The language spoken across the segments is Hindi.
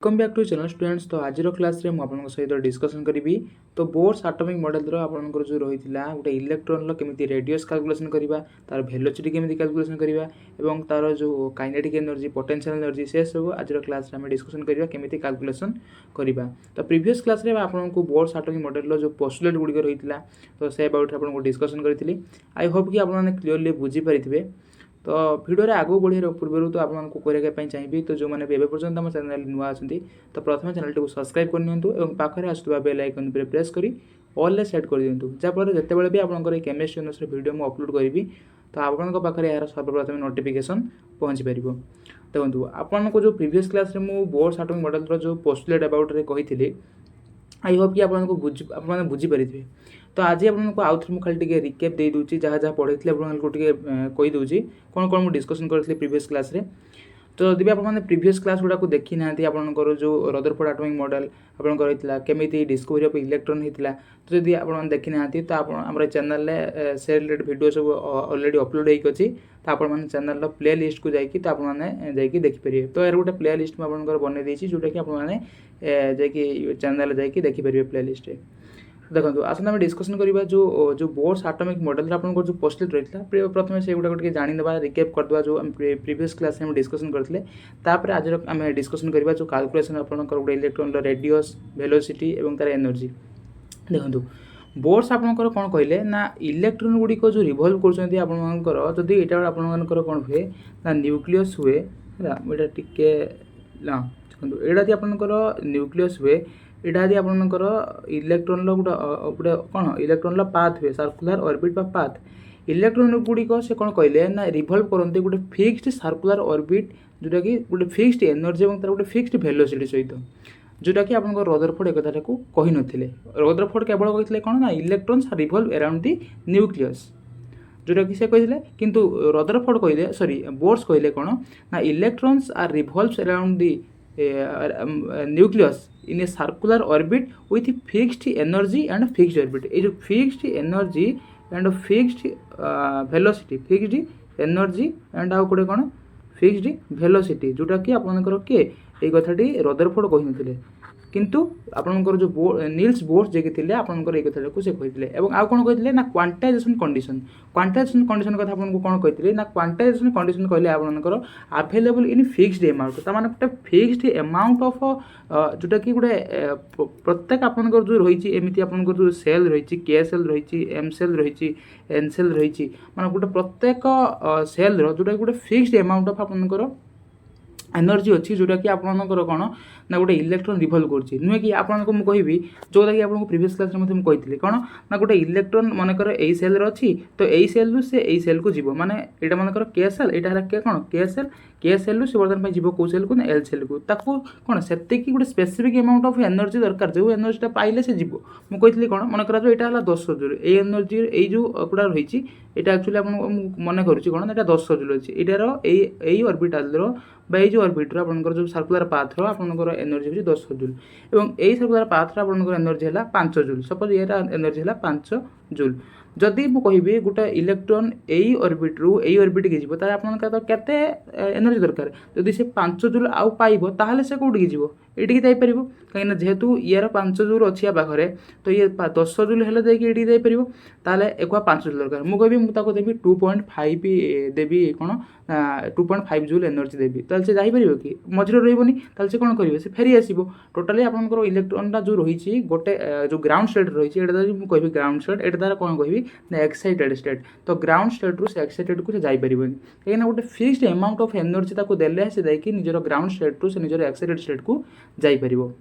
Welcome back to channel students. तो आज क्लास रे मुझे सहित डिस्कसन करी तो बोर्स आटमिक मॉडल आपंकर जो रही गोटे इलेक्ट्रोन केमी रेडियस कैलकुलेशन करवा तार वेलोसिटी केमी कैलकुलेशन करवा और तार जो काइनेटिक एनर्जी पोटेंशियल एनर्जी से सब आज क्लास में डिस्कसन करवा केमी कैलकुलेशन करवा। तो प्रीवियस क्लास रे आपको बोर्स आटमिक मॉडल जो पोस्टुलेट गुड़िक रही तो से अबाउट आपको डिस्कसन करी। आई होप कि आपने क्लीयरली बुझीपारे। तो भिडियो आगे बढ़े पूर्व तो आपको करने चाहिए तो जो मैंने पर्यटन आम चैनल नुआ अच्छा तो प्रथम चैनल को सब्सक्राइब करनी पाखे आसुवा बेल आइकन प्रेस कर ऑल सेट कर दिंतु जहाँफल जिते भी आपंकर केमिस्ट्री यूनिवर्स वीडियो मुझे अपलोड करी तो आपंक पाखे यार सर्वप्रथम नोटिफिकेशन पहुँची पार। देखो आपको जो प्रीवियस क्लास में बोर्स आटमिक मॉडल जो पोस्टुलेट अबाउट कही आई होप कि आपको बुझीपारे। तो आज आपको आउ थे खाली टे रिकेप दे दूँ जहाँ जहाँ पढ़े आपको कहीदे कौन कौन मुझे डिस्कसन करी प्रीवियस क्लास रे। तो जब आपने प्रीवियस क्लास गुड़ा देखी ना आपंकर जो रदरफोर्ड आटमिक मॉडल आपंकर केमी डिस्कवरी ऑफ इलेक्ट्रॉन होता तो जब आप देखी ना तो आप चैनल से रिलेटेड वीडियो सब ऑलरेडी अपलोड होती तो आपने चैनल प्ले लिस्ट को जाकि तो आपने देखिपारे। तो यार गोटे प्ले लिस्ट मुझे बनई देती जोटा कि आपने चैनल जाकि देखिपारे प्ले लिस्ट। देखो आसना डिस्कसन करवा जो बोर्स आटमिक मॉडल आपको जो पोस्टुलेट रही है प्रथम से गुड़ा जानीदे रिकेप करदे जो प्रीवियस क्लास में डिस्कसन करते आज आम डिस्कसन करवा जो कैलकुलेशन आपंकर गोटे इलेक्ट्रॉन रेडियस वेलोसिटी और तार एनर्जी। देखो बोर्स आपंकर कौन कहले ना इलेक्ट्रॉन गुड़िक जो रिवल्व कर जदि यहाँ आपंकर कौन हुए ना न्यूक्लियस हुए है टे ना देखो यहाँ आपंकर न्यूक्लियस हुए यहाँ यदि आपंकर इलेक्ट्रॉन गोटे गोटे कौन इलेक्ट्रॉन पाथ हुए सर्कुलर ऑर्बिट बा पाथ इलेक्ट्रॉन गुड़िक से कौन कहले ना रिवल्व करते गोटे फिक्स्ड सर्कुलर ऑर्बिट जोटा कि गोटे फिक्स्ड एनर्जी और तार गोटे फिक्स्ड वेलोसिटी सहित जोटा कि आपंकर रदरफोर्ड एक कथा को कही नथिले। रदरफोर्ड केवल कहते कौन ना इलेक्ट्रॉन्स रिवल्व अराउंड दी न्यूक्लियस जोटा कि से कहते किंतु रदरफोर्ड कहले सॉरी बोर्स कहले कौन ना electrons are revolves around the nucleus in a circular orbit with fixed energy and fixed orbit. ये जो fixed energy and fixed velocity fixed energy and आउ गोटे कौन फिक्स्ड वेलोसिटी जोटा कि आपंकर किए ये कथाटी रदरफोर्ड कही नथिले किंतु आपंकर जो नील्स बोर्स जे थे आपंकर ये कथा को से कहते और आउ कौन कहते ना क्वांटाइजेशन कंडीशन कथा आपको कौन कहते ना क्वांटाइजेशन कंडीशन कहले आपंकर अवेलेबल इन फिक्स्ड अमाउंट तार गोटे फिक्स्ड अमाउंट ऑफ जोटा कि गोटे प्रत्येक आपंकर जो रही एमती आपंकर जो सेल रही के सेल रही एम सेल रही एन सेल रही माने गोटे प्रत्येक सेल जोटा कि गोटे फिक्स्ड अमाउंट ऑफ आपंकर एनर्जी अच्छी जोटा कि आपंकर कौन ना गोटे इलेक्ट्रॉन रिवल्व कर नुहे कि आपको मुझे कहबी जोटा कि आपको प्रीवियस क्लास में कही कौन ना गोटे इलेक्ट्रॉन मनकर यही सेल अच्छी तो यही सेल रु से यही सेल को जीव माने यहाँ मनकर के सेल यहाँ के कौन के सेल रु से बर्तमान जीव कौ सेल को ना एल सेल को ताकू कौन से गोटे स्पेसिफिक अमाउंट ऑफ एनर्जी दरकार जो एनर्जीटा पाइले से जीव मुझे कौन मन कर यहाँ है 10 जूल ये एनर्जी ये जो गुड़ा रही यहाँ एक्चुअली आप मन करुँच कौन ना 10 जूल अच्छी यार यही ऑर्बिटाल ये जो ऑर्बिट आपंकर जो सर्कुलर पाथर आपंकर एनर्जी हूँ 10 जूल और यही सर्कुलर पाथर आपंकर एनर्जी है 5 जूल सपोज ये एनर्जी है 5 जूल। जदि मुझे कहि गोटे इलेक्ट्रॉन यही ऑर्बिट रु यही ऑर्बिट के जीव तार आपन तो केते एनर्जी दरकार जदि से 5 जूल आउ पाइबो ताहले से कोठी जीवो एठी जाई परिबो कहीं जेहेतु यार 5 जूल अच्छी या पाखरे तो ये 10 जूल हेले जाई एठी जाई परिबो ताहले एकवा 5 जूल दरकार मु कहबी मु ताको देबी 2.5 देबी कोन 2.5 जूल एनर्जी देबी ताहले से जाई परिबो कि मझिरे रहइबोनी ताहले से कोन करिवो से फेरी आसीबो टोटली आपनकर इलेक्ट्रॉनटा जो रही गोटे जो ग्राउंड स्टेट रही एटा मु कहबी ग्राउंड स्टेट एटा द्वारा कोन कहबी ना एक्साइटेड स्टेट तो ग्राउंड स्टेट रु से एक्साइटेड को जाई परिबोनी कहीं गोटे फिक्स्ड अमाउंट ऑफ एनर्जी ताको देले से जाई निजर ग्राउंड स्टेट रु से निजर एक्साइटेड स्टेट को जाई परिबो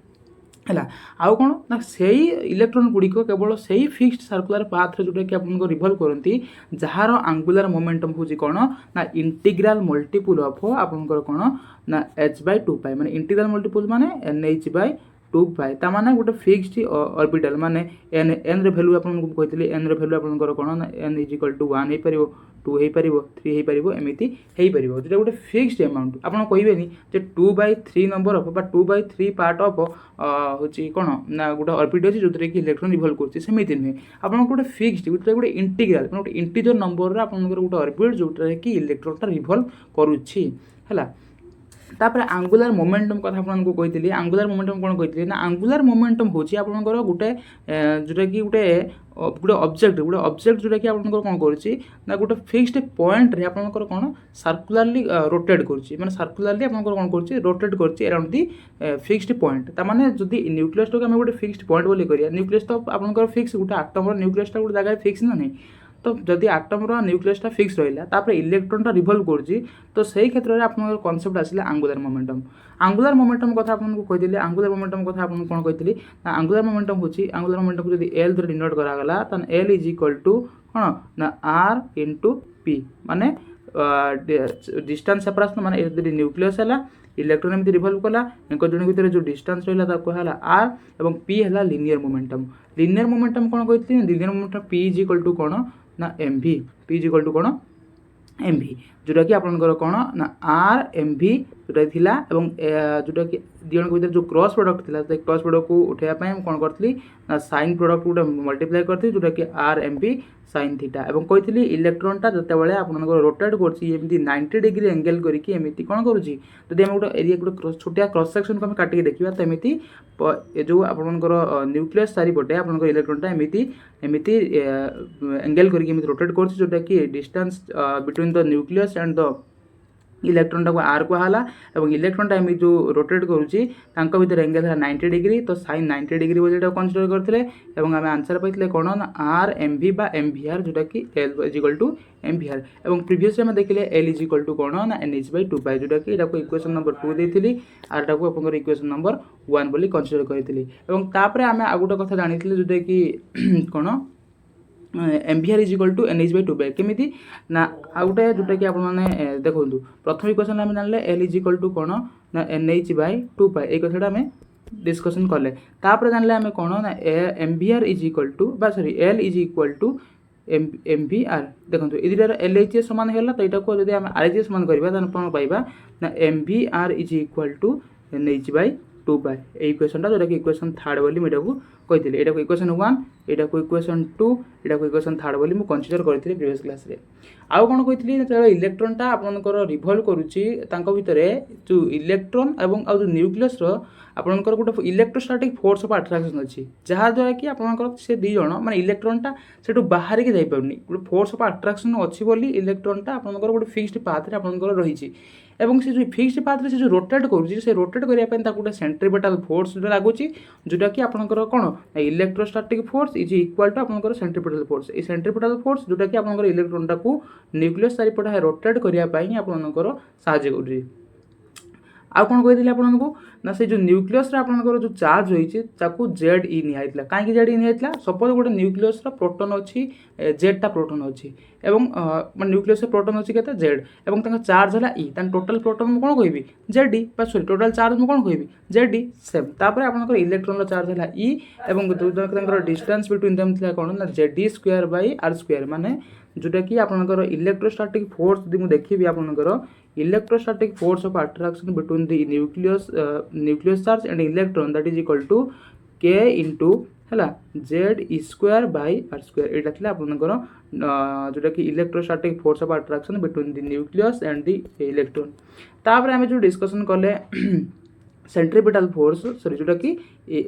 है आउ कौन ना से इलेक्ट्रॉन गुड़िक केवल से फिक्स्ड सर्कुलर पाथ जोटा कि आपको रिवल्व करती जार आंगुलर मोमेंटम हूँ कौन ना इंटीग्रल मल्टीपुल ऑफ आपंकर कौन ना h/2π माने इंटीग्रल मल्टीपुल माने nh/2π ता माने गोटे फिक्स्ड ऑर्बिटल माने n रे वैल्यू आपको कहते n रे वैल्यू आपंकर कौन ना n = 1 हो पार 2 हो पार 3 हो पार एमती हो पार जो गोटे फिक्स्ड अमाउंट आप कहेनि जे 2/3 नंबर ऑफ 2/3 पार्ट ऑफ हूँ कौन ना गोटे ऑर्बिट अच्छी जो कि इलेक्ट्रॉन रिवल्व करमती नुहे आप गोटे फिक्स्ड गोटे इंटीग्रल गोटे इंटीजर नंबर आपंकर गोटे ऑर्बिट जोटा कि इलेक्ट्रॉनटा रिवल्व करुच्छी है। तापर आंगुलार मोमेंटम कथा आपको कही आंगुलार मोमेंटम कौन कही ना आंगुलार मोमेंटम हूँ आपंकर गोटे जोटा कि गोटे गोटे ऑब्जेक्ट जोटा कि आपंकर कौन करुँच गोटे फिक्स्ड पॉइंट रे आपंकर कौन सर्कुलारली रोटेट करुँच सर्कुलारली आपंकर कौन करुँच रोटेट करुँच अराउंड दि फिक्स्ड पॉइंट ताने जदि न्यूक्लियस टाक गोटे फिक्स्ड पॉइंट बोली करिया न्यूक्लियस तो आपंकर फिक्स गोटे आटम न्यूक्लियस गोटे जगह फिक्स ना नहीं तो जदि आटमर न्यूक्लियसटा फिक्स रहा तापर इलेक्ट्रॉनटा रिवॉल्व करुँच तो सही क्षेत्र में आप कनसेप्ट आसिला आंगुलार मोमेंटम कथा आपको कही आंगुलार मोमेंटम कथा आपको कौन कही आंगुलार मोमेंटम हूँ आंगुलार मोमेंटम को जब एल द्वारा डिनोट करागला तो एल इज इक्वल टू कौन ना आर इंटू पी माने डिस्टेंस सेपरेशन माने न्यूक्लियस है इलेक्ट्रॉन एमती रिवॉल्व कला जन भितर जो डिस्टेंस रहा आर और पी है लिनियर मोमेंटम कौन कही linear momentum P is equal to कौन ना M V P is equal to कौन एम भि जोटा कि आपंकर कौन ना आर एम भि जोटा थिला जोटा कि दिजन भर जो क्रॉस प्रोडक्ट थिला क्रॉस प्रोडक्ट को उठाइबा कौन करी ना साइन प्रोडक्ट गोटे मल्टीप्लाई करती जोटा कि R M V sine theta और कही इलेक्ट्रॉनटा जिते आप रोटेट करमती 90 डिग्री एंगेल करके कौन करुँची जब आम गोटे एरिया गोटे छोटिया क्रॉस सेक्शन को काटिक देखा तो एमती जो आपंकर न्यूक्लियस चारिपटे आप इलेक्ट्रॉनटा एमती एंगेल करके रोटेट कर जोटा कि distance between the nucleus and the इलेक्ट्रॉनटा को आर कहला और इलेक्ट्रॉनटा एम जो रोटेट करुँची भितर एंगेल है 90 डिग्री तो साइन 90 डिग्री बोली कनसीडर करते आम आंसर पाई कौन ना आर एम भि बा एम भि आर जोटा कि L is equal to M V R और प्रीवियसली आम देखिए एल इज इक्वल टू कौन ना एन एच बै 2 पाई जोटा कि इक्वेशन नंबर 2 देती आर टाक आप इक्वेशन नंबर 1 बोली कनसीडर करी आम आ गोटे कथा जानी जोटा कि कौन M V R is equal to N H by 2 pi केमी ना आ गोटे जोटा कि आपने देखो प्रथम इक्वेशन आम जान एल इज इक्वल टू कौन ना एन एच बै 2 पाई ये कथा आम डिस्कसन कले जान आम कौन ना M V R is equal to sorry L is equal to M V R देखो ये एल एच ए सामान है तो यहाँ को जब आम आर एच ए सामान करवा पाइबा ना M V R is equal to N H by 2 pi ये इक्वेशनटा जोटा कि इक्वेशन 3 बोली मुझे कही यहाँ को इक्वेशन 1 यहाँ को इक्वेशन 2 यहाँ को इक्वेशन 3 बोली मुझे कनसीडर करी प्रीवियस क्लास रे आउ कौन कही जो इलेक्ट्रॉनटा आपंकर रिवॉल्व करुँची भितर जो इलेक्ट्रॉन और जो न्यूक्लियस आपंकर गोटे इलेक्ट्रोस्टैटिक फोर्स ऑफ अट्रैक्शन अच्छी जहाँद्वारा कि आपंकर से दी जन माने इलेक्ट्रॉनटा से बाहर की जापरि गोटे फोर्स ऑफ अट्रैक्शन अच्छी बोली इलेक्ट्रॉनटा आपंकर गोटे फिक्स्ड पाथ आपंकर रही एवं से जो फिक्स्ड पाथ से जो रोटेट करुँच से रोटेट करने गोटे सेंट्रीपिटल फोर्स जो लगुच जोटा कि आपंकर कौन electrostatic force is equal to आपंकर सेंट्रीपिटल फोर्स ये सेंट्रीपिटल फोर्स जोटा कि आपंकर इलेक्ट्रॉनटा को न्यूक्लियस चारिपटे रोटेट करने आपंकर साहाय्य करुँच आउ कौन कही आपको ना से जो न्यूक्लियस आपंकर जो चार्ज होती जेड इ निया कहीं जेड इ निया सपोज गोटे न्यूक्लियस प्रोटोन अच्छी जेडटा प्रोटोन अच्छी एवं न्यूक्लियस प्रोटोन अच्छी के जेड और चार्ज है इ टोटाल प्रोटोन मुझे कौन कहि जेड इ सॉरी टोटाल चार्ज मुझे कौन कहि जेड इ सेम तापर आपंकर इलेक्ट्रॉन चार्ज है इ और डिस्टेंस बिटवीन देम था कौन ना जेड इ स्क्वायर बाय आर स्क्वायर माने जोटा कि आपंकर इलेक्ट्रोस्टैटिक फोर्स यदि मुझे देखी आपंकर electrostatic force of attraction between the nucleus charge and electron that is equal to K into है Z square by R square यहाँ थी आपंकर जोटा कि electrostatic force of attraction between the nucleus and the electron तापर आम जो डिस्कसन कले सेंट्रीपिटल फोर्स सॉरी जोटा कि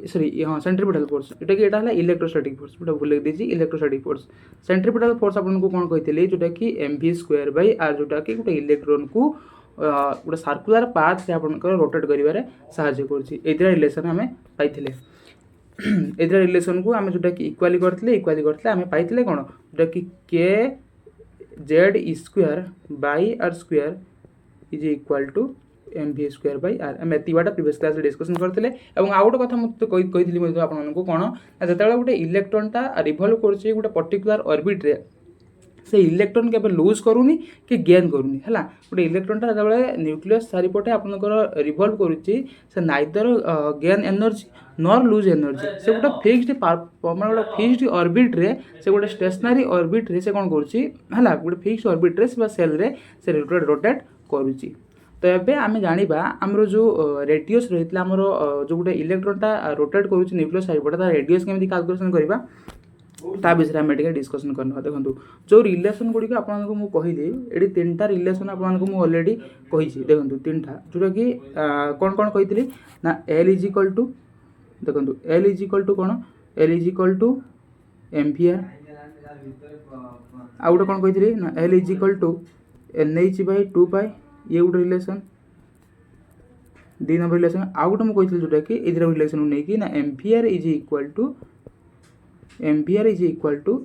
सॉरी हाँ सेंट्रीपिटल फोर्स जोटा कि यहाँ इलेक्ट्रोस्टैटिक फोर्स जोटा भूल देती इलेक्ट्रोस्टैटिक फोर्स सेंट्रीपिटल फोर्स आपको कौन कही जोटा कि M V square by are जोटा कि गोटे इलेक्ट्रॉन को गोटे सर्कुलर पाथ से आप रोटेट कर साहाय्य कर रिलेसन आम पाई ए रिलेसन को आम जोटा कि इक्वाली करते आम पाई कौन जोटा कि K Z square by R square is equal to M V square by R आम एतिकटा प्रीवियस क्लास डिस्कसन करते आउ गोटे कथा मुझे कही आपको कौन जो गोटे इलेक्ट्रॉनटा रिवॉल्व कर गोटे पर्टिकुलर ऑर्बिट रे से इलेक्ट्रॉन के लूज करूनी कि गेन करूनी है गोटे इलेक्ट्रॉनटा जो न्यूक्लियस चारिपटे आपंकर रिवॉल्व करुच्ची से neither gain energy nor lose energy से गोटे फिक्स्ड माने गोटे फिक्स्ड ऑर्बिट रे से गोटे स्टेशनरी ऑर्बिट रे से कौन करुच्ची है गोटे फिक्स्ड ऑर्बिट रे सेल रे से रोटेट करुच्ची तो ये आम जाना आमर जो रेडियस रही है आमर जो गोटे इलेक्ट्रॉनटा रोटेट करुच्ची न्यूक्लियस चारिपटे तार रेडियस केमी कैलकुलेसन करवा ता विषय आम डिस्कसन करना। देखो जो रिलेसन गुड़िक आपको मुझे कहली ये 3टा रिलेसन आपको मुझे अलरेडी कही। देखो 3टा जोटा कि कौन कौन कही ना एल इज इक्वल टू देखो एल इज इक्वल टू कौन L is equal two ampere आउ गोटे कौन कही ना L is equal to NH/2 ये गोटे रिलेसन 2 नंबर रिलेसन आउ गोटे मुझे कही जोटा कि ये रिलेसन नहीं कि ना ampere is equal to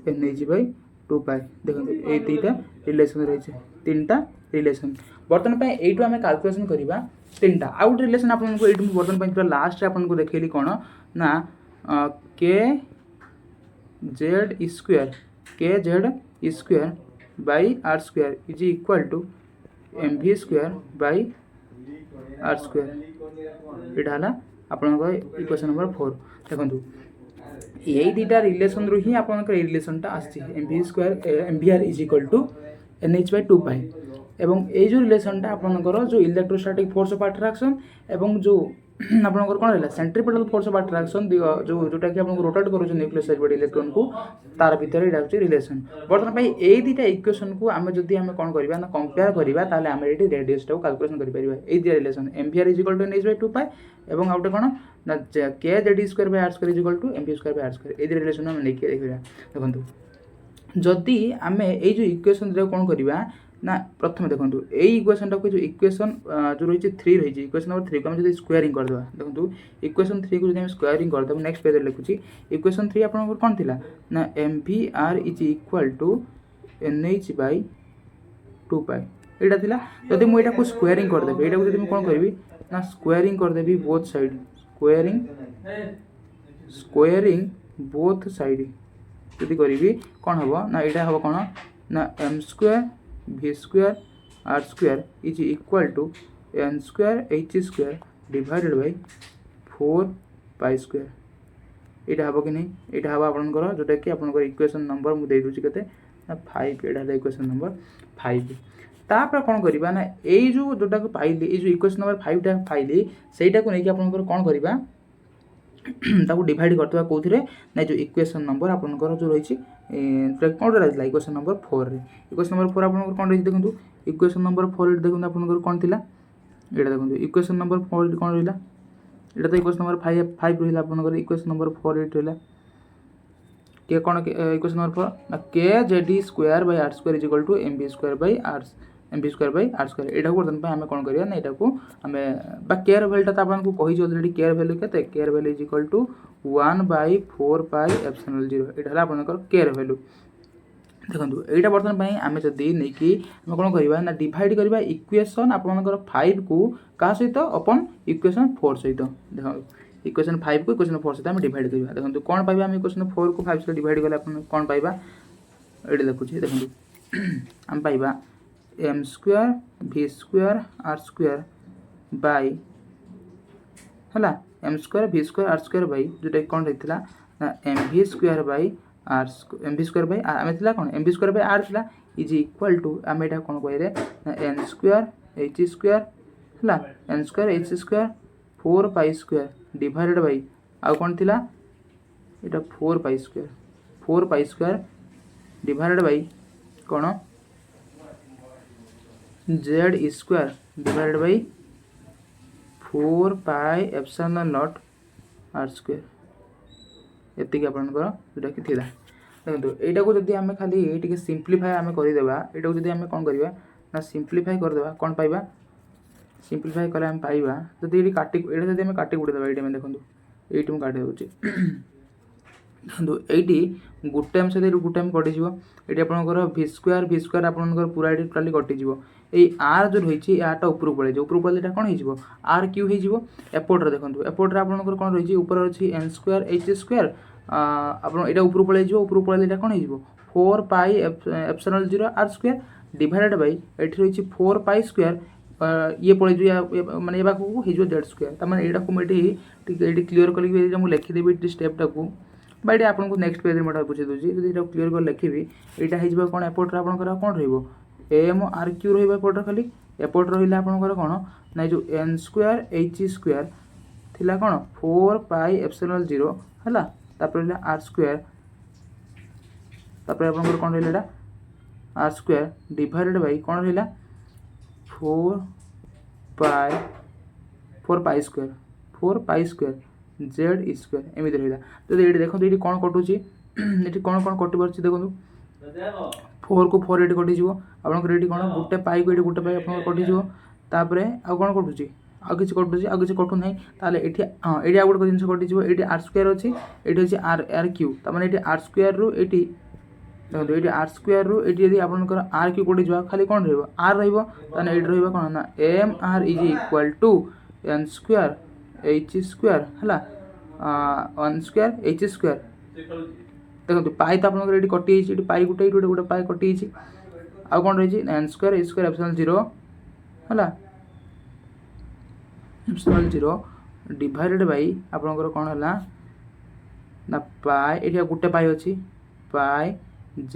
NH/2 देखो ये 2टा रिलेसन रही 3टा रिलेसन बर्तमान यू आम कैलकुलेसन करवा 3टा आउ गोटे रिलेसन आपको ये बर्तमान पूरा लास्ट आपको देखली कौन ना के Z square by R square is equal to MV² by R square यहाँ आपंकर इक्वेशन नंबर 4 देखो यही 2टा रिलेसन रू ही आपंकर रिलेसनटा MVR is equal to NH/2 एवं ये जो रिलेसनटा आपंकर जो इलेक्ट्रोस्टैटिक फोर्स ऑफ अट्रैक्शन एवं जो आपंकर कौन रहा सेंट्रीपिटल फोर्स ऑफ अट्रैक्शन जो जोटा कि आपको रोटेट करूँ न्यूक्लियस साइड इलेक्ट्रॉन को तार भितर यहाँ हूँ रिलेसन बर्तमान यही 2टा इक्वेशन को आम जब आम कौन करवा ना कंपेयर करवा ताले आम ये रेडियस टाइम कैलकुलेसन कर यही 2टा relation MVR is equal to NH/2 एवं आउटे कौन ना के Z square by R square is equal to MV² by R square ये रिलेसन आम नहीं देखा। देखो जदि आम ये जो इक्वेशन कौन करवा ना प्रथम देखो यही इक्वेशन टाक जो इक्वेशन जो रही 3 रही इक्वेशन नंबर 3 को आम स्क्वायरिंग करदे देखो इक्वेशन 3 को जो स्क्वायरिंग करदे नेक्स्ट पेज लिखुची इक्वेशन 3 आपन कौन थिला ना MVR is equal to NH/2 एटा थिला जदि मु एटा को स्क्वायरिंग करदेबी एटा को जदि मु कोन करबी ना स्क्वायरिंग करदेबी both side squaring both side जदि करी कौन हम ना यहाँ हम कौन ना M² V² R² is equal to N² H² divided by 4π² यहाँ हम कि नहीं यहाँ हम आपंकर जोटा कि आपंकर इक्वेशन नंबर मुझे दूसरी के 5 यहाँ इक्वेशन नंबर 5 तापर कौन करवा ना यही जो जोटा को पाइली ये जो इक्वेशन नंबर 5टा पाइली सहीटा को लेकिन आपंकर कौन करवा ताको डिवाइड करते कौन ना जो इक्वेशन नंबर आपंकर जो रही कौन रहा इक्वेशन नंबर 4 इक्वेशन नंबर 4 आप कौन रही देखो इक्वेशन नंबर 4 देखो आपंकर कौन थी यहाँ देखो इक्वेशन नंबर 4 कौन रहा यहाँ तो इक्वेशन नंबर 5 रहा आपंकर इक्वेशन नंबर 4 ये रहा के कौन इक्वेशन नंबर 4 ना के Z square by R square is equal to MV² by R square यहाँ बर्तमान आम कौन करवा ना यहाँ को आम केयर वैल्यूटा तो आपको कही अलरेडी केयर वैल्यू के केयर वैल्यू इज इक्वल टू 1/4πε0 यहाँ आपंकर केयर वैल्यू देखो यहाँ बर्तमान आम जदि नहीं आम कौन करवा ना डिवाइड करवा इक्वेशन आपंकर 5 को क्या सहित अपन इक्वेशन 4 सहित देखो इक्वेशन 5 को इक्वेशन 4 सहित आम डिवाइड करवा देखो कौन पाइबा आम इक्वेशन 4 को 5 सहित डिवाइड कले कौन पाइबा ये देखुचे देखो आम पाइबा M² V² R² बाय है M² V² R² बाय जोटा कौन रही ना MV² बाय MV² बाय आम थी कौन MV² बाय R था इज इक्वल टू आम यहाँ कौन कहे ना N² H² है N² H² 4π² डिवाइडेड बाय आउ कौन थी यहाँ 4π² डिवाइडेड बाय कौन Z² डिवाइडेड बाय 4πε0 R² एति आपंकर जोटा कि देखो यहाँ को जब आम खाली ये सिंप्लीफाई आम करदे यहाँ को जब आम कौन करवा ना सिंप्लीफाई करदे कौन पाइबा सिंप्लीफाई कले आम पाइबा जब ये काटी यहाँ जब आम काटी गुड़ी देवा ये देखो ये मुझे काटी दूसरी देखो ये गोटे सहित गोटे कटिज ये आपंकर V² आपंकर पूरा ये टोटाली कटिज ये आर जो रही आरटा ऊपर पड़े ऊपर पड़े कौन हो आर क्यू हो एपट्रे देखो एपट्रे आपंकर कौन रही ऊपर अच्छी N² H² आप ऊपर पड़े ऊपर पड़े कौन हो 4πε0 R² डिवाइडेड बाय ये रही 4π² ये पड़े माने हो Z² मैंने यहाँ को मुझे क्लीयर कल मुझे लिखिदेवी स्टेपटा को बाई आपको नेक्स्ट पेज में बुझे दूसरी जो क्लीयर कर लिखी यहाँ हो कौन एपट्रे आपंकर कौन RQ रही एपट्रे खाली एपट्रे रहा आपंकर कौन ना जो N² H² थिला कौन 4πε0 है R² तापर आपनकर कोन रहला r स्क्वायर डिवाइडेड बाय कोन रहला 4 पाई स्क्वायर z स्क्वायर एमिति रहला। तो ये देखो ये कौन कटुची ये कौन कौन कटि परछि देखो 4 को 4 एटी कटि जीवो आपनकर एटी कोन गुटे पाई को एटी गुटे पाई आपनकर कटि जीवो तापरे आ कोन कटुची आ किछि कटु नै ताले एठी हां एटी आ गुटे जिंस कटि जीवो एटी r स्क्वायर अछि एटी अछि r क्यू त माने एटी r स्क्वायर रु एटी देखो एटी r स्क्वायर रु एटी यदि आपनकर r क्यू कटि जीवा खाली कोन रहइबो r रहइबो ताने एटी रहइबो कोन ना mr = n square h square हला 1 स्क्वायर h स्क्वायर देखो पाई तो आपनकर एटी कटि हिची एटी पाई गुटे गुटे पाई कटि हिची आ कोन रहिची n square h square epsilon 0 हला एप्सिलॉन 0 डिवाइडेड बाय आपनकर कोन हला ना पाई एटी गुटे पाई अछि पाई z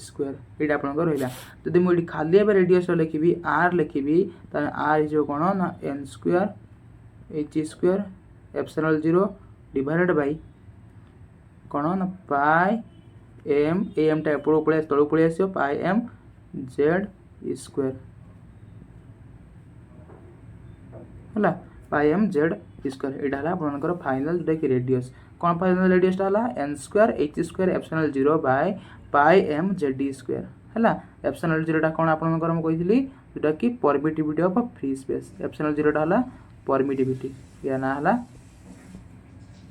स्क्वायर एटा आपनकर रहला। जदि मु एटी खाली एबे रेडियस लिखिबी r लिखिबी त r जो कोन ना n square h square epsilon 0 divided by कोन ना पाई m टा एपड़ो पळे तळो पळे आसियो पाई m z स्क्वायर हला पाई m z स्क्वायर एटा हला आपनकर फाइनल जेटा कि रेडियस कोन फाइनल रेडियस हला n square h square epsilon 0 bye pi m z square हला एप्सिलॉन 0 टा कोन आपनकर हम कहितली जेटा कि permittivity of free space epsilon 0 टा हला परमिटिविटी या ना हला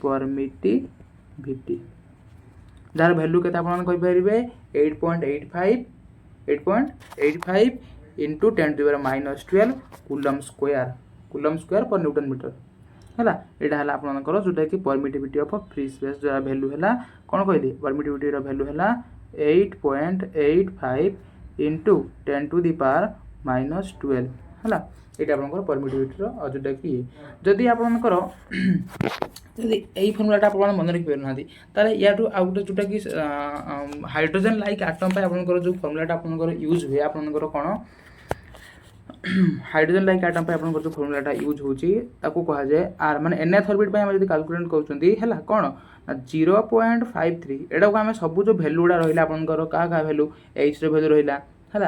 परमिटिविटी जार वैल्यू केते आपन कहि परिबे 8.85 into 10 to the minus 12 coulomb square पर न्यूटन मीटर हला एटा हला आपनकर जोटा कि परमिटिविटी ऑफ फ्री स्पेस जो वैल्यू हला कोन कहली परमिटिविटी रो वैल्यू हला 8.85 into 10 to the power minus 12 हला एटा आपनकर परमिटिविटी रो जोटा कि जदि आपनकर जदि एई फॉर्मूलाटा आपन मन रखि परनादी ताले याटू आउट जोटा कि हाइड्रोजन लाइक एटम पे आपनकर जो फॉर्मूलाटा आपनकर यूज हुए आपनकर कोन हाइड्रोजन लाइक एटम पे आपनकर जो फॉर्मूलाटा यूज होची ताको कहा जाय आर माने nth ऑर्बिट पे हम जदि कैलकुलेट करचंती हला कोन 0.53 एडा को हम सब जो वैल्यूडा रहिला आपनकर का वैल्यू h रो वैल्यू रहिला हला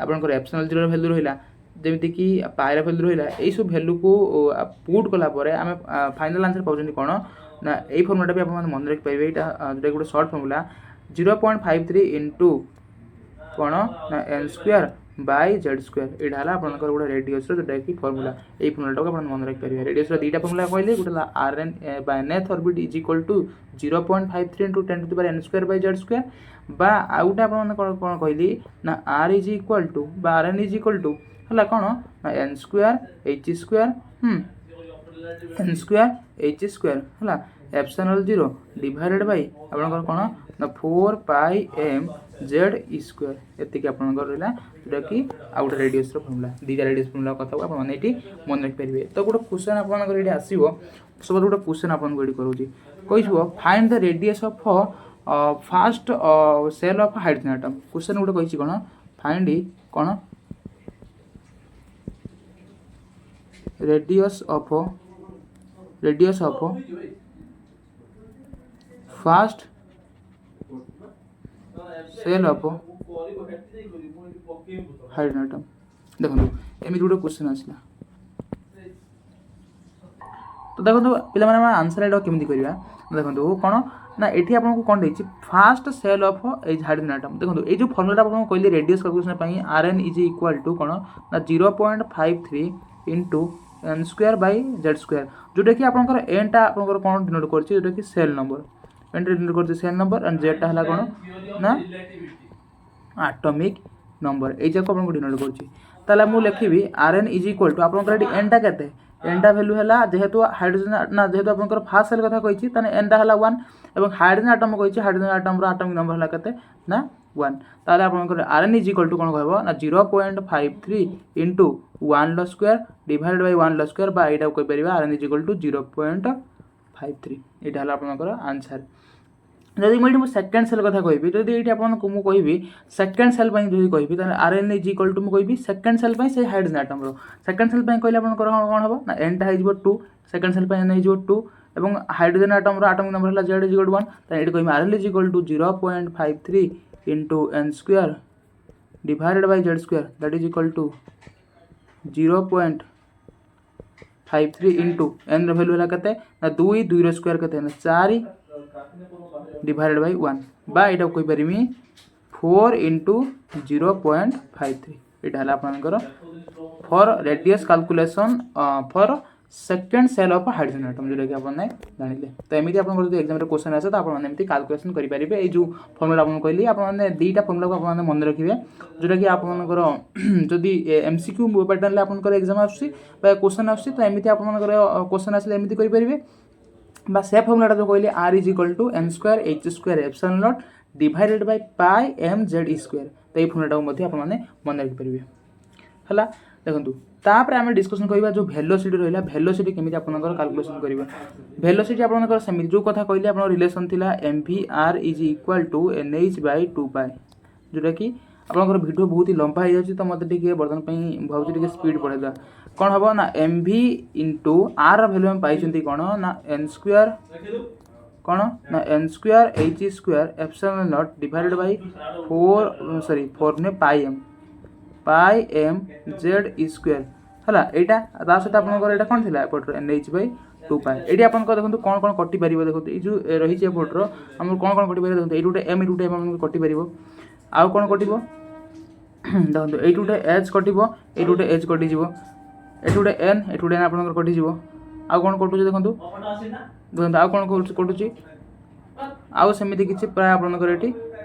आपनकर एप्सिलॉन 0 रो वैल्यू रहिला जेमिति कि पाई रो वैल्यू रहिला एई सब वैल्यू को पुट कला परे हम फाइनल आंसर पाउचंती कोन ना एई फॉर्मूलाटा भी आपन मन रखि पाइबे एटा जेटा गुटे शॉर्ट फॉर्मूला 0.53 इनटू कोन ना n square by z square एटा हला आपनकर गुटे रेडियस रो जेटा कि फॉर्मूला एई फॉर्मूलाटा को आपन मन रखि पाइबे रेडियस रो दीटा फॉर्मूला कहले गुटे rn by nth orbit = 0.53 into 10 to the power n square by z square बा आउटा आपन कोन कहली ना r = बा rn = हला कोन n square h square n square h square हला एप्सिलॉन 0 डिवाइडेड बाय आपनकर कोन ना 4 पाई m z स्क्वायर एति कि आपनकर रहला जेटा कि आउट रेडियस रो फॉर्मूला दीटा रेडियस फॉर्मूला कथा आपन माने एटी मन रखि परिबे। तो गुटे क्वेश्चन आपनकर एटी आसीबो सब गुटे क्वेश्चन आपन को एटी करूची कहिबो find the radius of first shell of hydrogen atom question गुटे कहिची कोन फाइंड कोन radius of first cell of hydrogen atom देखो एमि गुटे क्वेश्चन आसला तो देखो पिला माने आंसर एडो केमिति करिवा देखो कोन ना एठी आपन को कोन देछि first shell of a hydrogen atom देखो ए जो फॉर्मूला आपन को कहले रेडियस कैलकुलेशन पई rn = कोन ना 0.53 into n square by z square जोटा कि आपनकर n टा आपनकर कोन डिनोट करछि जोटा कि सेल नंबर n डिनोट करछि सेल नंबर एंड z टा हला कोन ना एटॉमिक नंबर ए जाको आपन को डिनोट करछि ताला मु लिखिबी rn = आपनकर एटी n टा केते n टा वैल्यू हला जेहेतु हाइड्रोजन ना जेहेतु आपनकर फर्स्ट सेल कथा कहिछि तने n टा हला 1 एवं हाइड्रोजन एटम कहिछि हाइड्रोजन एटम रो एटॉमिक नंबर हला केते ना 1 ताले आपनकर rn = कोन कहबो ना 0.53 into 1 square divided bye 1 square बा एटा कहि परिबा rn = 0.53 एटा हला आपनकर आंसर। जदि मु सेकंड सेल कथा कहबी जदि एटी आपन को मु कहबी सेकंड सेल पई जदि कहबी त rn = मु कहबी सेकंड सेल पई से हाइड्रोजन एटम रो सेकंड सेल पई कहले आपन कोन हबो ना n टा हिजबो 2 सेकंड सेल पई n हिजबो 2 एवं हाइड्रोजन आटम आटमिक नंबर है Z इज इक्वल टू 1 तो ये कह RL is equal to 0.53 into n square divided by Z square that is equal to 0.53 into n value है केते ना 2 2 स्क्वायर केते ना 4 डिवाइडेड बाय 1 बा एटा कहि परिमी 4 इंटू 0.53 एटा हला आपनकर for radius calculation for second shell of hydrogen atom जोटा कि आपने जानिले तो एमती आप एग्जाम क्वेश्चन आसे तो आपने कैलकुलेशन करेंगे ये जो फर्मुला आपको कहली आपने दुईटा फर्मुला को आपने मन रखिए जोटा कि आपंकर जदि एमसीक्यू पैटर्न आपंकर एग्जाम आसुच्छी क्वेश्चन आसुच्छी तो एमती आपंकर क्वेश्चन आसले एमती करेंगे बा से फर्मुला जो कहली R is equal to n square h square epsilon naught divided by pi m z square तो ये फर्मुला को आपने मन रखिपारे है देखो तापर आम डिस्कसन करवा जो वेलोसिटी रहा वेलोसिटी केमी आपंकर कैलकुलेशन करवा वेलोसिटी आपंकर सेमती जो कथा कहली आप रिलेसन थिला mvr is equal to nh by 2 pi जोटा कि आपंकर वीडियो बहुत ही लंबा हो जाए तो मतलब बर्तमान भाई स्पीड बढ़ेगा कौन हम ना mv इंटू आर भैल्यू आम पाई कौन ना n स्क्वायर कौन ना n square h square epsilon naught divided bye 4 ने पाई m z स्क्वायर है यहाँ सहित आपंकर कौन थी एपटर NH बाय 2 पाई ये आप देखो कौन कौन कटि पार देखो ये जो रही है एपटर आम कौन कौन कटि पार देखो ये गोटे m ये गोटे m कटि पार आउ कौन कट देखो ये गोटे h कटो ये गोटे h कटिज ये गोटे n ये गोटे n आप कटिज आउ कौन कटुचे देखो देखो आउ कौन कटुची आउ सेमती किसी प्राय आपंकर ये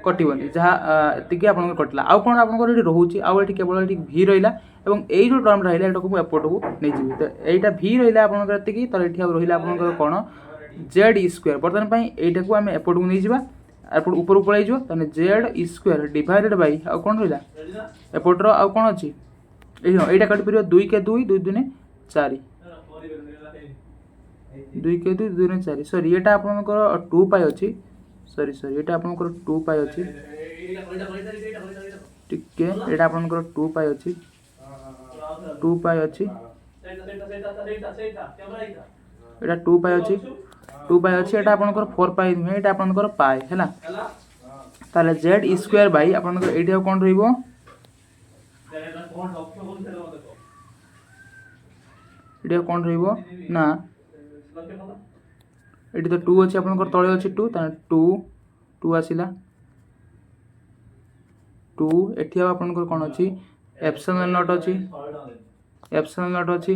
कटोनी जहाँ एति आप कटला आउ कौन आप रोचे आउ ये केवल भी रहा और यही जो टर्म रहा है एपट को नहीं जी तो यहाँ भी रहा आपंकर ये तो ये रहा आपंकर कौन Z स्क्वायर बर्तमान यहाँ को आम एपट को नहीं जावा एपट ऊपर पलि Z स्क्वायर डिवाइडेड बाय आउ कौन रहा एपटर आउ कौन अच्छी यहाँ कटि पार 2 के 2 2 2 4 2 के 2 2 4 सॉरी ये आपंकर 2 पाई अच्छी सॉरी सॉरी ये आपंकर 2 पाई अच्छी टिके ये आपंकर 2 पाई अच्छी 2 पाई अच्छी एटा 2 पाई अच्छी 2 पाई अच्छी एटा आपनकर 4 पाई नुहे एटा आपनकर पाई हैला ताले z स्क्वायर बाय आपनकर एटा कोन रहइबो एटा कोन रहइबो ना एटी तो 2 अच्छी आपनकर तळे अच्छी 2 ताने 2 2 आसिला 2 एठी आपनकर कोन अच्छी एप्सिलॉन नॉट अच्छी एप्सिलॉन नॉट अच्छी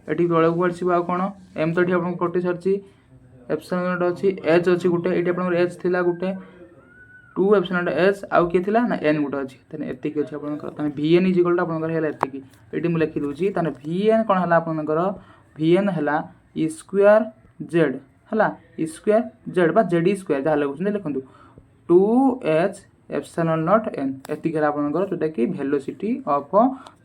एटी तळे को आसी बा कोन m तो एठी आपन कटि सरची एप्सिलॉन नॉट अच्छी h अच्छी गुटे एटी आपन h थिला गुटे 2 एप्सिलॉन नॉट h आउ के थिला ना n गुटे अच्छी तने एति के अच्छी आपन तने vn इज इक्वल टू आपन हेला एति की एटी मु लिखि दोची तने vn कोन हला आपन vn हला स्क्वायर z हला स्क्वायर z बा z स्क्वायर जहा लगुछन लिखंतु 2h एप्सिलॉन नॉट n एति के आपनकर जोटा कि velocity of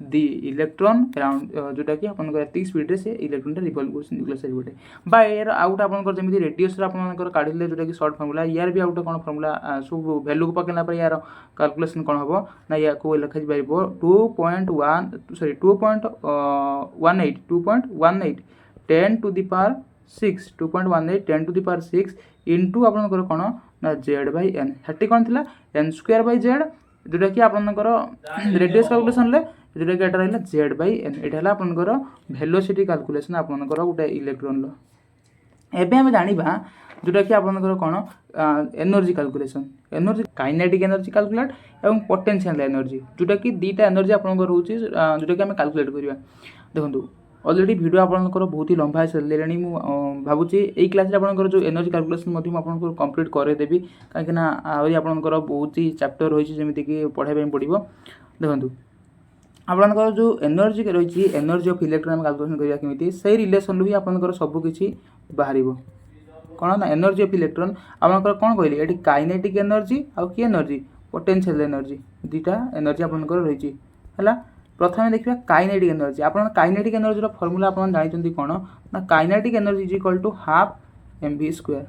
the electron around जोटा कि आपनकर एति स्पीड रे से इलेक्ट्रॉन रिवॉल्यूशन न्यूक्लियस रिवोल्ट बा यार आउट आपनकर जेमिति रेडियस रे आपनकर काढिले जोटा कि शॉर्ट फार्मूला यार भी आउट कोन फार्मूला सब वैल्यू को पकेला पर यार कैलकुलेशन कोन हबो ना या को लिखा जाय परबो 2.1 sorry 2.18 10 to the power 6 2.18 10 to the power 6 into आपनकर कोन ना z बाय n हेटी कोन थिला n स्क्वायर बाय z जोटा कि आपनकर रेडियस कैलकुलेशन ले जोटा कि एटा रहला z बाय n एटा हला आपनकर वेलोसिटी कैलकुलेशन आपनकर गोटे इलेक्ट्रॉन लो एबे हम जानिबा जोटा कि आपनकर कोन energy calculation energy kinetic energy calculate एवं पोटेंशियल एनर्जी जोटा कि दीटा एनर्जी आपनकर होची जोटा कि हम कैलकुलेट करिवा देखंतु ऑलरेडी वीडियो आपनकर बहुत ही लंबा चलेलानी मु भाबुची एई क्लास रे आपनकर जो एनर्जी कैलकुलेशन मथि म आपनकर कंप्लीट करे देबी काहे ना आउरी आपनकर बहुत ही चैप्टर होईची जेमिति कि पढाई पे पडिबो देखंतु आपनकर जो एनर्जी रहिची एनर्जी ऑफ इलेक्ट्रॉन कैलकुलेशन करिया केमिति सेही रिलेशन भी आपनकर सब किछि बाहरिबो कोन ना एनर्जी ऑफ इलेक्ट्रॉन आपनकर कोन कहली एटी काइनेटिक एनर्जी आ कि एनर्जी पोटेंशियल एनर्जी दीटा एनर्जी आपनकर रहिची हला प्रथम देखिए काइनेटिक एनर्जी आपन काइनेटिक एनर्जी रो फार्मूला आपन जानिचंती कोन ना kinetic energy is equal to half mv square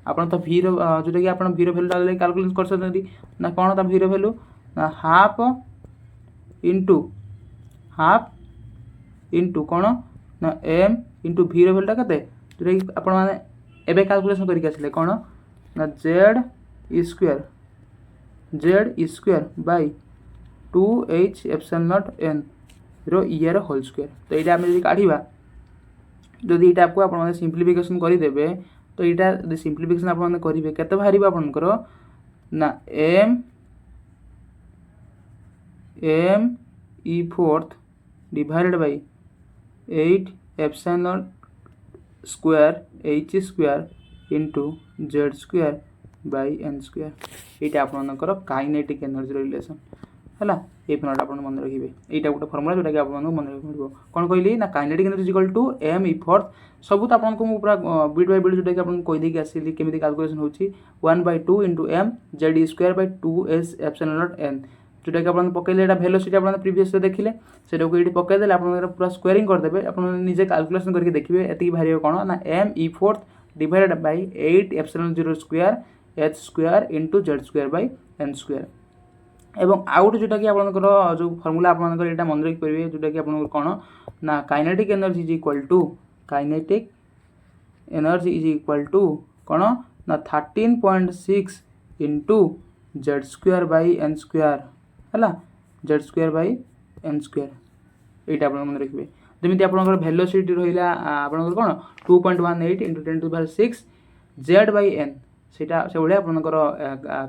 आपन तो v रो जोटा कि आपन v रो वैल्यू डाले कैलकुलेट कर सकते ना कोन ता v रो वैल्यू ना हाफ इनटू कोन ना m इनटू v रो वैल्यू केते जोटा कि आपण माने एबे कैलकुलेशन करके आसले कोन ना z square by 2h epsilon naught n रो ईयर होल स्क्वायर। तो ये आम जब काढ़ा जदि ये आपको आप सिंप्लीफिकेशन करदे तो यहाँ सिंप्लीफिकेशन आपने करेंगे केते बाहर आपंकर ना m e fourth divided by 8 epsilon square h square into z square by n square. ये आपंकर काइनेटिक एनर्जी रिलेशन है ये फर्मुला आप मन रखिए। यहाँ गोटे फर्मुला जोटा कि आप मन रखा पड़ो कौन कहली ना kinetic energy equal to m E fourth सब तो आपको मुझे पूरा बिट बाय बिट जोटा कि आपको कहीदेकी आसली केमी कैलकुलेशन होची 1/2 into m z square bye 2s epsilon naught n जोटा कि आप पकड़े वेलोसिटी आप प्रीवियस देखिले से ये पकईदे आप पूरा स्क्वेयरिंग करदे आप निजे कैलकुलेशन करके देखिए एति बाहर कौन ना m E fourth divided by 8 epsilon 0 square h square into z square by n square. एवं आउ गोटे जोटा कि आपंकर जो फर्मुला आपंकर यहाँ मन रखिपारे जोटा कि आप कौन ना kinetic energy is equal to kinetic energy is equal to कौन ना 13.6 into z square by n square है z square by n square. यहाँ आप मन रखिए जमी आप वेलोसिटी रहा आपंकर कौन 2.18 इंटू 10⁶ z बाय n सेटा से भाई आपंकर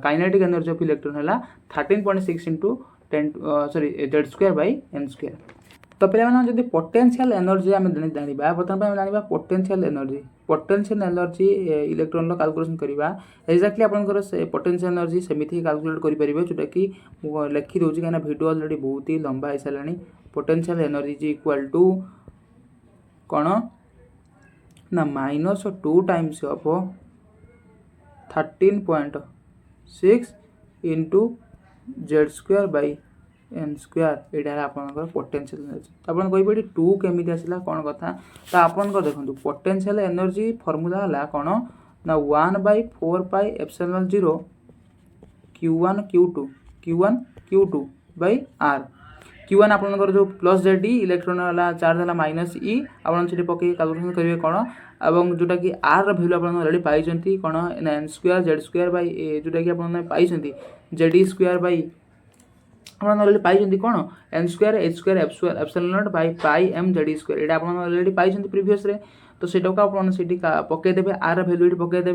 काइनेटिक एनर्जी ऑफ इलेक्ट्रॉन है 13.6 into 10 sorry z square by n square. तो पे जब पोटेंशियल एनर्जी आम जाना बर्तमान जाना पोटेंशियल एनर्जी इलेक्ट्रॉन कैलकुलेशन करवा एक्जाक्टली आपंकर पोटेंशियल एनर्जी सेमती कैलकुलेट करेंगे जोटा कि लिखी दूसरी कहीं वीडियो ऑलरेडी बहुत ही लंबा हो सारा। Potential energy is equal to कौन ना -2 times of 13.6 into z square by n square. यहाँ आपंकर पोटेंशियल एनर्जी आप कहीपे 2 केमी आसला कौन कथा तो आपंकर देखो पोटेंशियल एनर्जी फर्मूला है कौन ना 1/4 pi epsilon 0 q1 q2 bye r। q1 आपंकर जो प्लस जेड इलेक्ट्रॉन है चार्ज है माइनस ई आप पकई कैलकुलेशन करेंगे कौन एवं जोटा कि आर भैल्यू आप अलरेडी पाई कौन N square Z square by जोटा कि आप पाई जेड स्क्वायर बाय आप अलरेडी पाई कौन N square H square epsilon naught by pi m Z square. यहाँ आप अलरेडी पाई प्रीवियस तो सेटा आप पकईदे आर भैल्यू ये पकईदे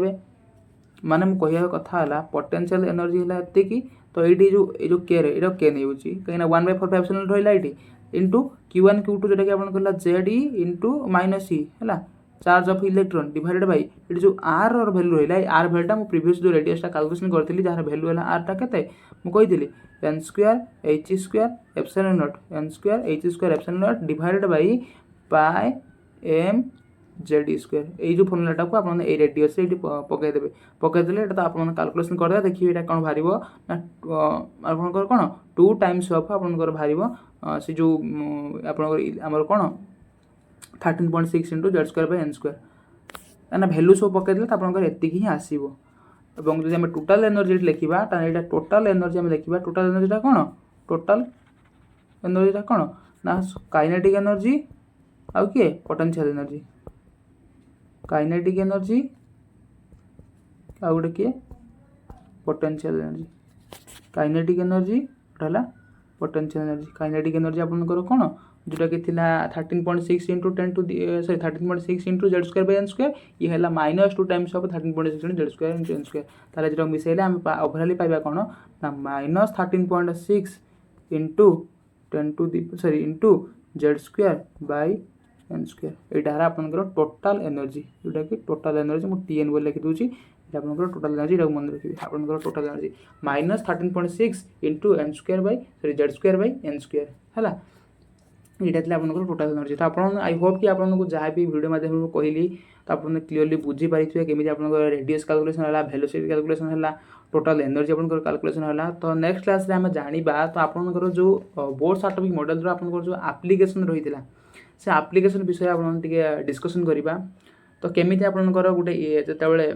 माने मुझे कह कथा पोटेंशियल एनर्जी है एति तो ये जो के के नहीं होची कहीं 1/4 एप्सिलॉन रहा ये इंटू q1 q2 जोटा कि आप जेड इंटू माइनस ई है charge of electron divided by ये जो आर और वैल्यू रहा आर वैल्यूटा मुझे प्रीवियस जो रेडियसटा कैलकुलेशन करी जार वैल्यू है आरटा के मुझे N square H square epsilon naught N square H square epsilon naught divided by pi m Z square ये जो फर्मुलाटा को आप रेडियस से पकईदे तो आप कैलकुलेशन करदे देखिए यहाँ कौन बाहर ना आपंकर कौन 2 टाइम्स ऑफ आपंकर बाहर से जो आपंकर कौन 13.6 into z square by n square ना भैल्यू सब पकईदे तो आपंकर एति ही आसो। और जब आम टोटाल एनर्जी लिखा यहाँ टोटाल एनर्जी आम लिखा टोटाल एनर्जीटा कौन टोटाल एनर्जीटा कौन ना काइनेटिक एनर्जी आउ किए पोटेंशियल एनर्जी काइनेटिक एनर्जी आउ गोटे किए पोटेंशियल एनर्जी काइनेटिक एनर्जी है पोटेंशियल एनर्जी काइनेटिक एनर्जी आपंकर कौन जोटा कि 13.6 into 10 to sorry 13.6 into Z square by N square ये है -2 times of 13.6 into Z square into N square ताले जो मिसेले आम ओवरऑल पाइबा कौन ना -13.6 into 10 to sorry into Z square by N square. यहाँ आपंकर टोटाल एनर्जी जोटा कि टोटाल एनर्जी मुझे TN बोल लिखी दूसरी आपंकर टोटाल एनर्जी मन रखिए आपंकर total energy -13.6 into N square by sorry Z square by N square है ये आपंकर टोटाल एनर्जी। तो आप आई होप कि आपको जहाँ भी वीडियो माध्यम कहली तो आप क्लीयरली बुझीपारे केमी आप रेडियस कैलकुलेशन है वेलोसिटी कैलकुलेशन है टोटाल एनर्जी आप कैलकुलेशन है। तो नेक्स्ट क्लास रे आम जाना तो आपंकर जो बोर्ड सार्टिफिकेट मॉडल आपंकर जो एप्लिकेशन रही है से एप्लिकेशन विषय आप डिस्कसन करवा। तो केमी आपंकर गोटे जिते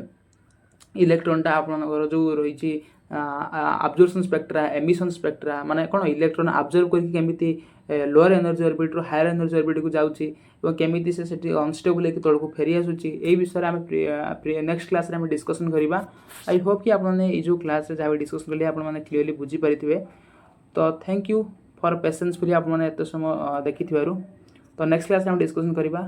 इलेक्ट्रॉनटा आपंकर जो रही आब्जर्पशन स्पेक्ट्रा एमिशन स्पेक्ट्रा माने कौन इलेक्ट्रॉन आब्जर्व करके केमिति लोअर एनर्जी ऑर्बिट रो हायर एनर्जी ऑर्बिट को जाउची एवं केमिति से सेठी अनस्टेबल एक तळको फेरी आसुची ए विषय आमे नेक्स्ट क्लास रे आमे डिस्कशन करिबा। आई होप कि आपण माने ए जो क्लास रे जाबे डिस्कशन करले आपण माने क्लियरली बुझी परिथिबे। तो थैंक यू फॉर पेशेंस फिर आपण माने एत समय देखिथिबारु। तो नेक्स्ट क्लास रे हम डिस्कशन करिबा।